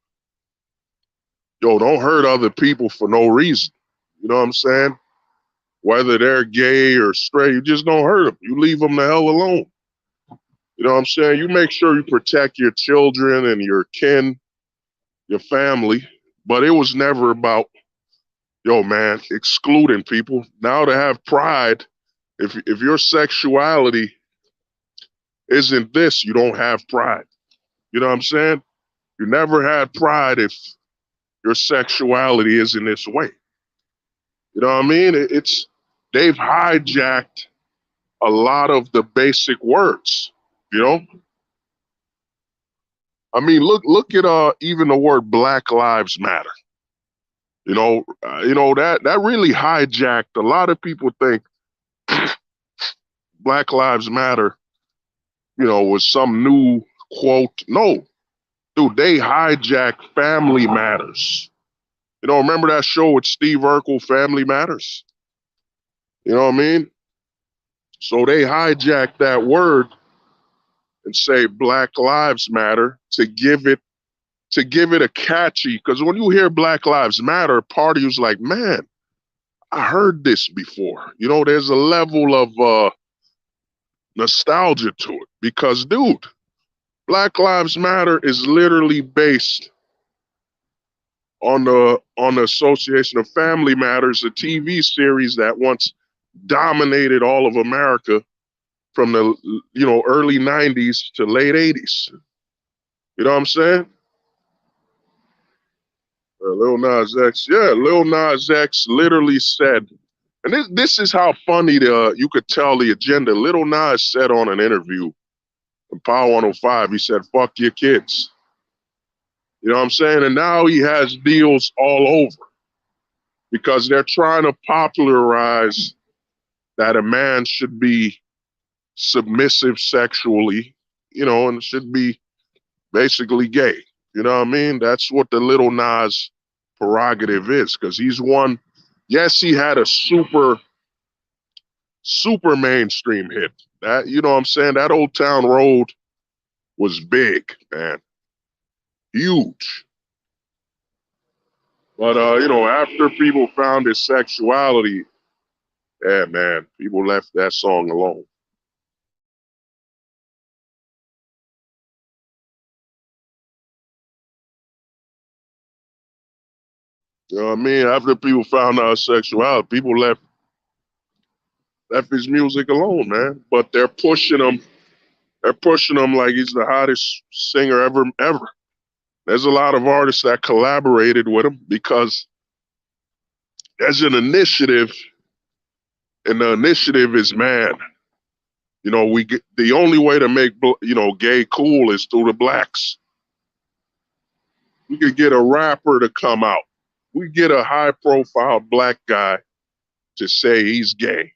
yo, don't hurt other people for no reason. You know what I'm saying? Whether they're gay or straight, you just don't hurt them. You leave them the hell alone. You know what I'm saying? You make sure you protect your children and your kin, your family. But it was never about, yo, man, excluding people. Now to have pride, if your sexuality isn't this, you don't have pride. You know what I'm saying? You never had pride if your sexuality isn't this way. You know what I mean? They've hijacked a lot of the basic words. You know, I mean, look at even the word Black Lives Matter. That really hijacked. A lot of people think Black Lives Matter, was some new quote. No, dude, they hijacked Family Matters. Remember that show with Steve Urkel, Family Matters? You know what I mean? So they hijacked that word and say Black Lives Matter to give it a catchy, because when you hear Black Lives Matter, part of you's like, man, I heard this before. There's a level of nostalgia to it because, dude, Black Lives Matter is literally based on the Association of Family Matters, a TV series that once dominated all of America from the early 90s to late 80s. You know what I'm saying? Lil Nas X, yeah, Lil Nas X literally said, and this is how funny you could tell the agenda. Lil Nas said on an interview in Power 105, he said, "Fuck your kids." You know what I'm saying? And now he has deals all over. because they're trying to popularize that a man should be submissive sexually, and should be basically gay. You know what I mean? That's what the Little Nas prerogative is, because he's one. Yes, he had a super mainstream hit. That, you know what I'm saying? That Old Town Road was big, man. Huge. But after people found his sexuality, yeah, man, people left that song alone. You know what I mean? After people found out his sexuality, people left his music alone, man. But they're pushing him. They're pushing him like he's the hottest singer ever. There's a lot of artists that collaborated with him because there's an initiative, and the initiative is, man, the only way to make gay cool is through the blacks. We could get a rapper to come out. We get a high-profile black guy to say he's gay.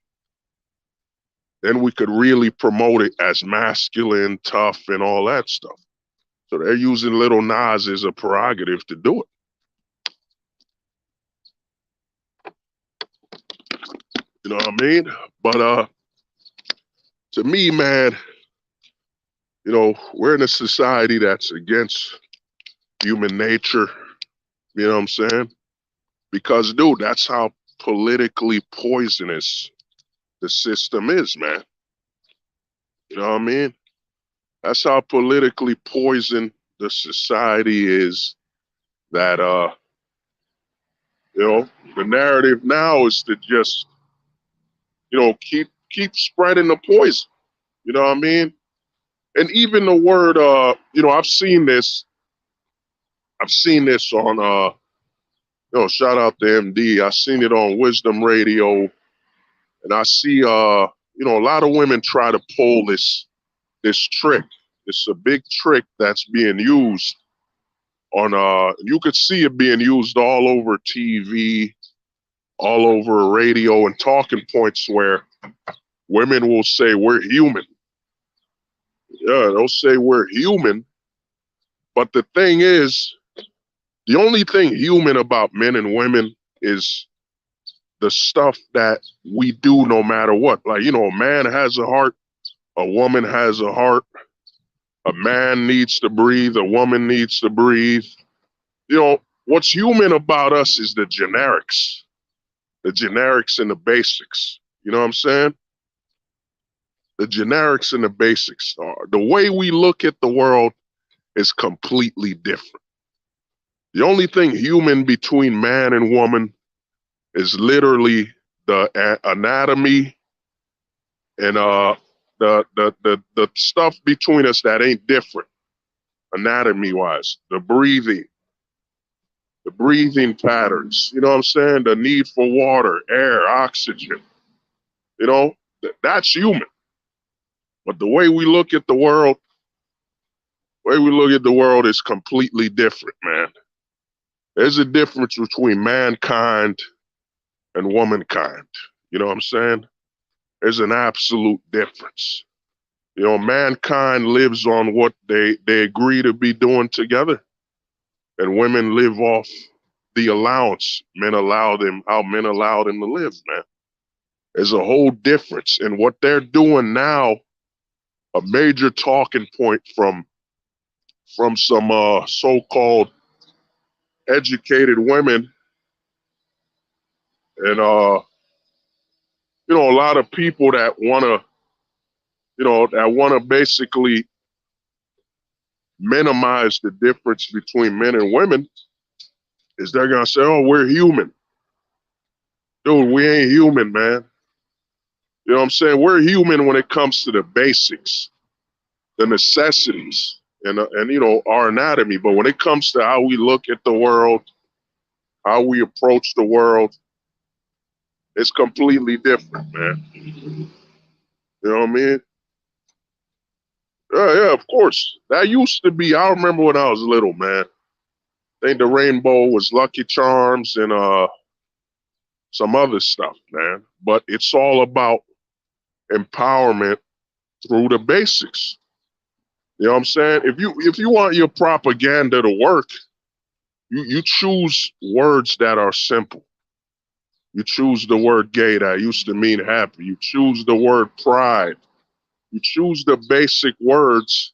Then we could really promote it as masculine, tough, and all that stuff. So they're using Little Nas as a prerogative to do it. You know what I mean? But to me, man, we're in a society that's against human nature. You know what I'm saying? Because, dude, that's how politically poisonous the system is, man. You know what I mean? That's how politically poisoned the society is, that, the narrative now is to just, keep spreading the poison. You know what I mean? And even the word, I've seen this on, shout out to MD. I've seen it on Wisdom Radio, and I see, a lot of women try to pull this trick. It's a big trick that's being used on, you could see it being used all over TV, all over radio and talking points, where women will say, we're human. Yeah, they'll say we're human. But the thing is, the only thing human about men and women is the stuff that we do no matter what. Like, a man has a heart, a woman has a heart, a man needs to breathe, a woman needs to breathe. What's human about us is the generics and the basics. You know what I'm saying? The generics and the basics. The way we look at the world is completely different. The only thing human between man and woman is literally the anatomy and the stuff between us that ain't different, anatomy wise. The breathing patterns. You know what I'm saying? The need for water, air, oxygen. That's human. But the way we look at the world, is completely different, man. There's a difference between mankind and womankind. You know what I'm saying? There's an absolute difference. Mankind lives on what they agree to be doing together, and women live off the allowance how men allow them to live, man. There's a whole difference. And what they're doing now, a major talking point from some so-called educated women, and a lot of people that wanna basically minimize the difference between men and women, is they're gonna say, oh, we're human. Dude, we ain't human, man. You know what I'm saying? We're human when it comes to the basics, the necessities, and our anatomy. But when it comes to how we look at the world, how we approach the world, it's completely different, man. You know what I mean? Yeah, of course. That used to be, I remember when I was little, man. I think the rainbow was Lucky Charms and some other stuff, man. But it's all about empowerment through the basics. You know what I'm saying? If you want your propaganda to work, you choose words that are simple. You choose the word gay that used to mean happy. You choose the word pride. You choose the basic words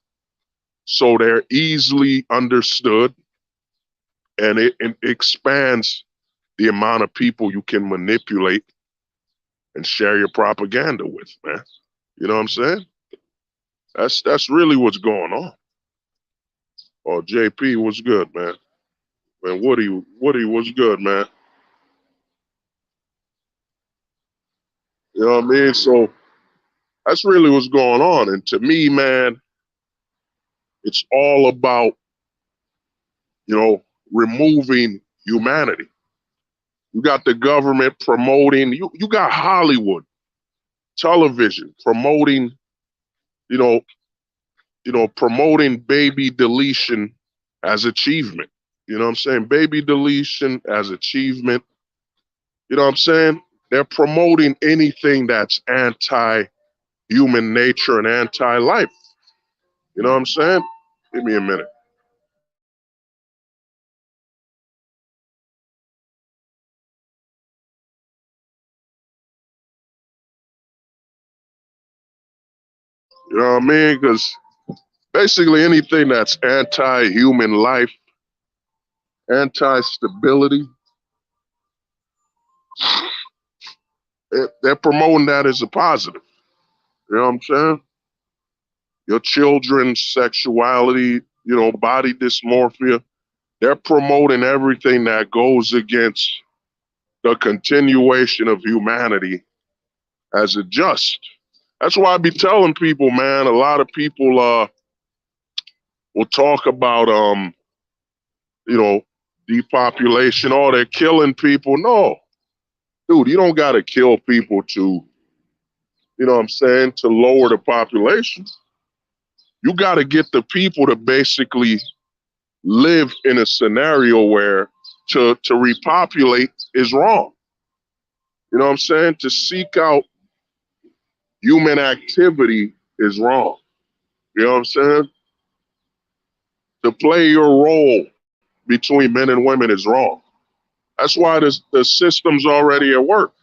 so they're easily understood, and it expands the amount of people you can manipulate and share your propaganda with, man. You know what I'm saying? That's really what's going on. Oh, JP, what's good, man? Man, Woody, what's good, man? You know what I mean? So that's really what's going on. And to me, man, it's all about, removing humanity. You got the government promoting, you got Hollywood, television promoting, you know, promoting baby deletion as achievement. You know what I'm saying? Baby deletion as achievement. You know what I'm saying? They're promoting anything that's anti-human nature and anti-life. You know what I'm saying? Give me a minute. You know what I mean? Because basically anything that's anti-human life, anti-stability, they're promoting that as a positive. You know what I'm saying? Your children's sexuality, body dysmorphia, they're promoting everything that goes against the continuation of humanity as a just. That's why I be telling people, man, a lot of people will talk about you know, depopulation, oh, they're killing people. No, dude, you don't gotta kill people to, you know what I'm saying, to lower the population. You gotta get the people to basically live in a scenario where to repopulate is wrong. You know what I'm saying? To seek out human activity is wrong. You know what I'm saying? To play your role between men and women is wrong. That's why the system's already at work.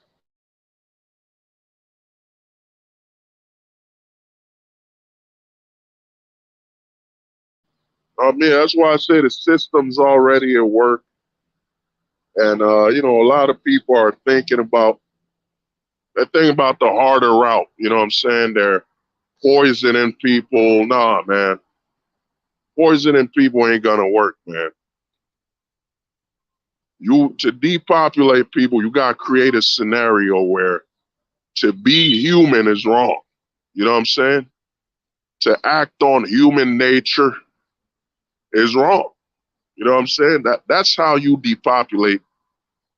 I mean, that's why I say the system's already at work. And, a lot of people are they're thinking about the harder route. You know what I'm saying? They're poisoning people. Nah, man. Poisoning people ain't gonna work, man. To depopulate people, you gotta create a scenario where to be human is wrong. You know what I'm saying? To act on human nature is wrong. You know what I'm saying? That's how you depopulate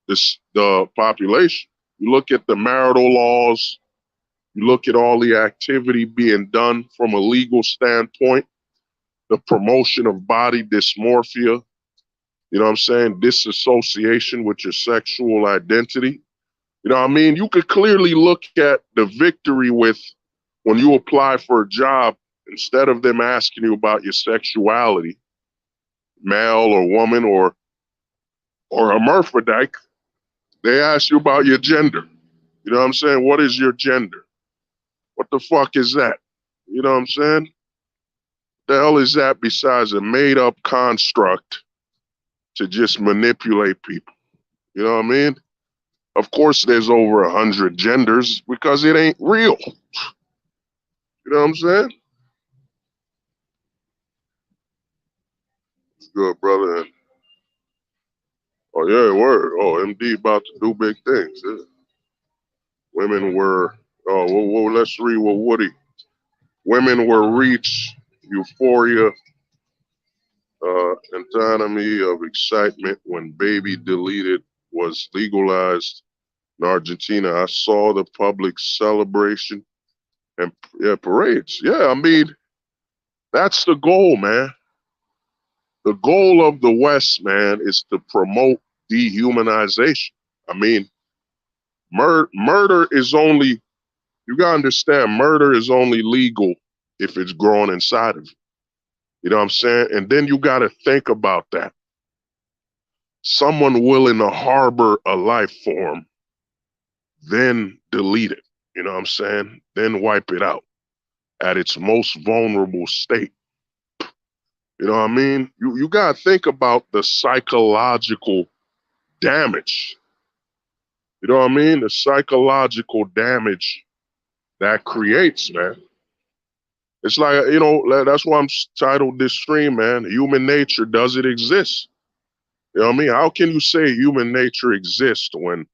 the population. You look at the marital laws, you look at all the activity being done from a legal standpoint, the promotion of body dysmorphia, you know what I'm saying? Disassociation with your sexual identity. You know what I mean? You could clearly look at the victory with when you apply for a job, instead of them asking you about your sexuality, male or woman or hermaphrodite, they ask you about your gender. You know what I'm saying? What is your gender? What the fuck is that? You know what I'm saying? The hell is that besides a made up construct to just manipulate people? You know what I mean? Of course, there's over 100 genders because it ain't real. You know what I'm saying? It's good, brother. Oh, yeah, word. Oh, MD about to do big things. Yeah. Women were, let's read what Woody. Women were reach euphoria, anatomy of excitement when baby deleted was legalized in Argentina. I saw the public celebration and parades. Yeah, I mean, that's the goal, man. The goal of the West, man, is to promote dehumanization. I mean, Murder is only, you gotta understand, murder is only legal if it's growing inside of you. You know what I'm saying? And then you gotta think about that. Someone willing to harbor a life form, then delete it. You know what I'm saying? Then wipe it out at its most vulnerable state. You know what I mean? You gotta think about the psychological damage. You know what I mean? The psychological damage that creates, man. It's like, you know, that's why I'm titled this stream, man. Human nature, does it exist? You know what I mean? How can you say human nature exists when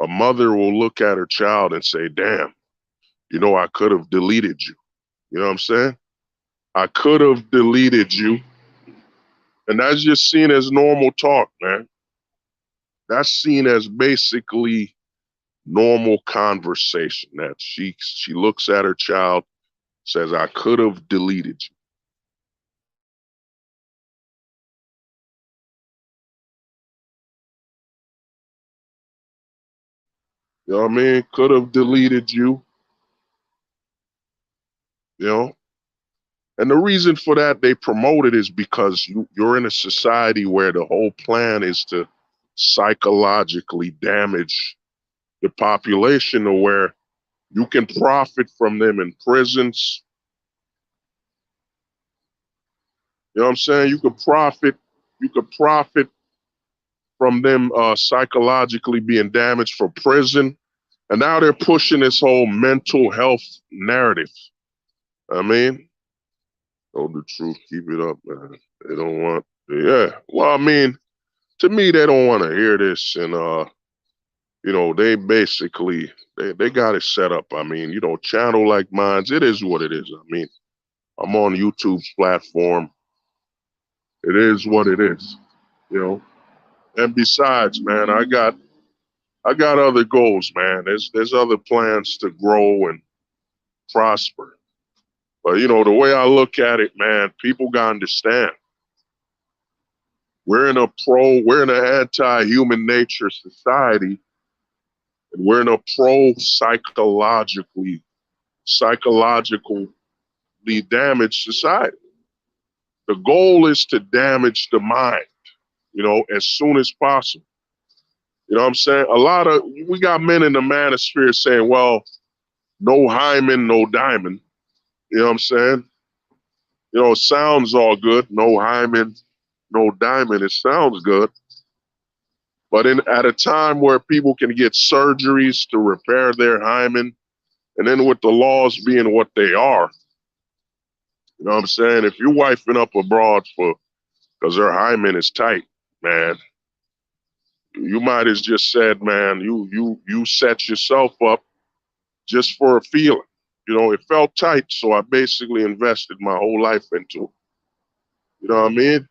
a mother will look at her child and say, damn, you know, I could have deleted you. You know what I'm saying? I could have deleted you. And that's just seen as normal talk, man. That's seen as basically normal conversation that she looks at her child, says, I could have deleted you. You know what I mean? Could have deleted you. You know? And the reason for that they promote it is because you're in a society where the whole plan is to psychologically damage the population to where you can profit from them in prisons. You know what I'm saying? You could profit from them psychologically being damaged for prison. And now they're pushing this whole mental health narrative. I mean, tell the truth, keep it up, man. They don't want, yeah. Well, I mean, to me, they don't want to hear this. And, you know, they basically, they got it set up. I mean, you know, channel like mine's, it is what it is. I mean, I'm on YouTube's platform. It is what it is, you know. And besides, man, I got other goals, man. There's other plans to grow and prosper. But you know, the way I look at it, man, people gotta understand. We're in an anti-human nature society, and we're in a psychologically damaged society. The goal is to damage the mind, you know, as soon as possible. You know what I'm saying? We got men in the manosphere saying, well, no hymen, no diamond. You know what I'm saying? You know, it sounds all good. No hymen, no diamond. It sounds good. But at a time where people can get surgeries to repair their hymen, and then with the laws being what they are, you know what I'm saying? If you're wifing up abroad because her hymen is tight, man, you might have just said, man, you set yourself up just for a feeling. You know, it felt tight, so I basically invested my whole life into it. You know what I mean?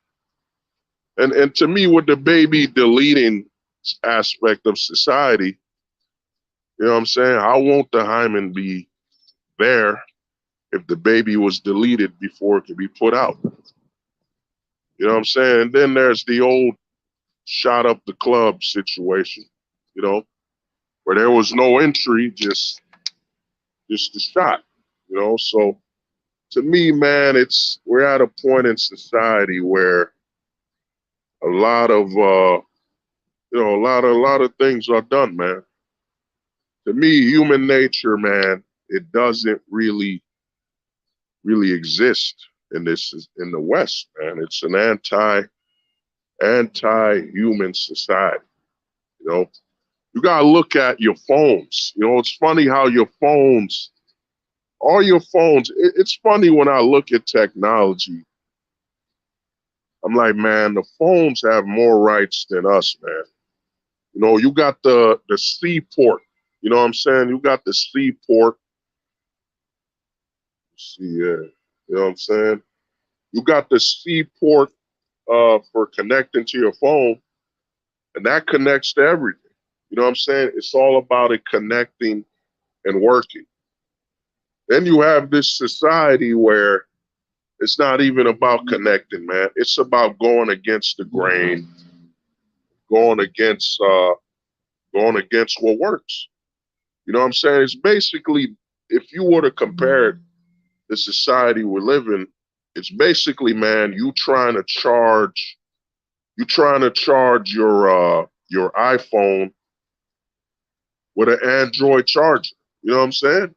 And to me, with the baby deleting aspect of society, you know what I'm saying? How won't the hymen be there if the baby was deleted before it could be put out? You know what I'm saying? And then there's the old shot up the club situation, you know, where there was no entry, just the shot, you know. So to me, man, we're at a point in society where a lot of you know, a lot of things are done, man. To me, human nature, man, it doesn't really exist in the West, man. It's an anti-human society. You know, you gotta look at your phones. You know, it's funny how all your phones. It's funny when I look at technology. I'm like, man, the phones have more rights than us, man. You know, you got the C port. You know what I'm saying? You got the C port. See, yeah. You know what I'm saying? You got the C port for connecting to your phone, and that connects to everything. You know what I'm saying? It's all about it connecting and working. Then you have this society where it's not even about connecting, man. It's about going against the grain, going against what works. You know what I'm saying? It's basically, if you were to compare the society we live in, it's basically, man, you trying to charge your iPhone with an Android charger. You know what I'm saying?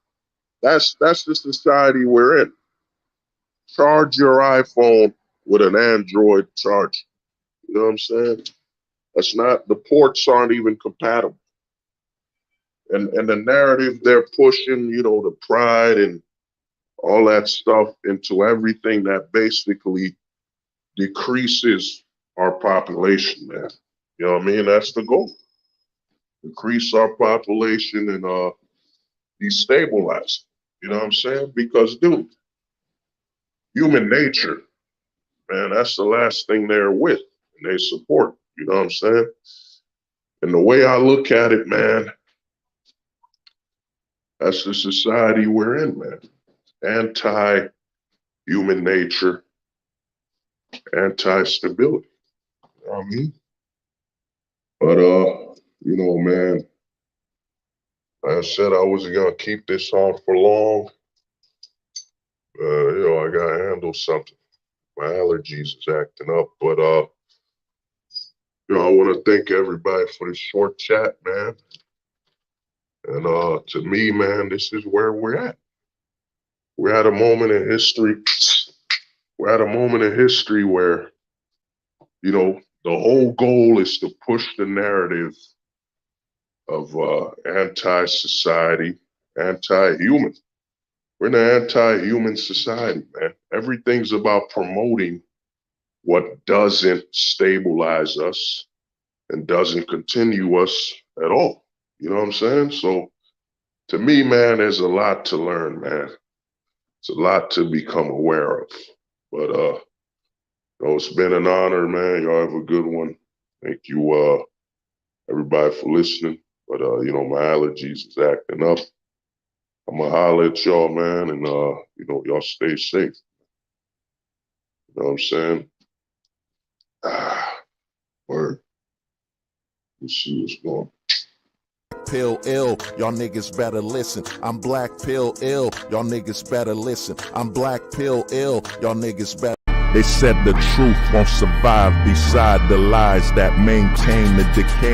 That's the society we're in. Charge your iPhone with an Android charger. You know what I'm saying? That's not, the ports aren't even compatible. And the narrative they're pushing, you know, the pride and all that stuff into everything that basically decreases our population, man. You know what I mean? That's the goal. Increase our population and destabilize. You know what I'm saying? Because, dude, human nature, man, that's the last thing they're with and they support. You know what I'm saying? And the way I look at it, man, that's the society we're in, man. Anti-human nature, anti-stability. You know what I mean? But, you know, man, like I said, I wasn't going to keep this on for long. You know, I got to handle something. My allergies is acting up. But, you know, I want to thank everybody for this short chat, man. And to me, man, this is where we're at. We're at a moment in history. We're at a moment in history where, you know, the whole goal is to push the narrative of anti-society, anti-human. We're in an anti-human society, man. Everything's about promoting what doesn't stabilize us and doesn't continue us at all. You know what I'm saying? So to me, man, there's a lot to learn, man. It's a lot to become aware of. But you know, it's been an honor, man. Y'all have a good one. Thank you, everybody, for listening. But you know, my allergies is acting up. I'm gonna holler at y'all, man, and you know, y'all stay safe. You know what I'm saying? Word. Let's see what's going on. Pill ill, y'all niggas better listen. I'm black pill ill, y'all niggas better listen. I'm black pill ill, y'all niggas better. They said the truth won't survive beside the lies that maintain the decay.